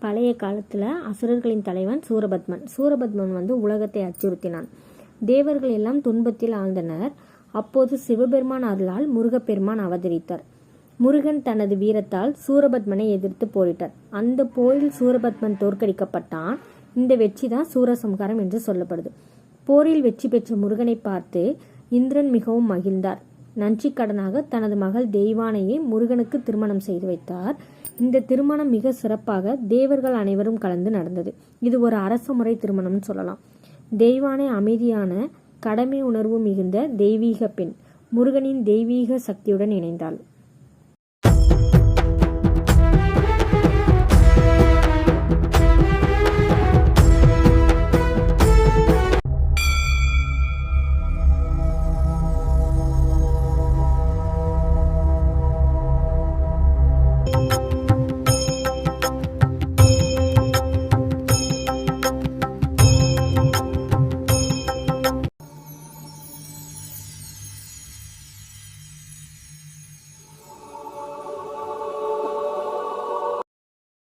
பழைய காலத்தில் அசுரர்களின் தலைவன் சூரபத்மன். சூரபத்மன் உலகத்தை அச்சுறுத்தினான். தேவர்கள் எல்லாம் துன்பத்தில் ஆழ்ந்தனர். அப்போது சிவபெருமான் அருளால் முருகப்பெருமான் அவதரித்தார். முருகன் தனது வீரத்தால் சூரபத்மனை எதிர்த்து போரிட்டார். அந்த போரில் சூரபத்மன் தோற்கடிக்கப்பட்டான். இந்த வெற்றி தான் சூரசம்ஹாரம் என்று சொல்லப்படுது. போரில் வெற்றி பெற்ற முருகனை பார்த்து இந்திரன் மிகவும் மகிழ்ந்தார். நன்றி கடனாக தனது மகள் தெய்வானையை முருகனுக்கு திருமணம் செய்து வைத்தார். இந்த திருமணம் மிக சிறப்பாக தேவர்கள் அனைவரும் கலந்து நடந்தது. இது ஒரு அரச முறை திருமணம்னு சொல்லலாம். தெய்வானை அமைதியான, கடமை உணர்வு மிகுந்த தெய்வீக பெண். முருகனின் தெய்வீக சக்தியுடன் இணைந்தாள்.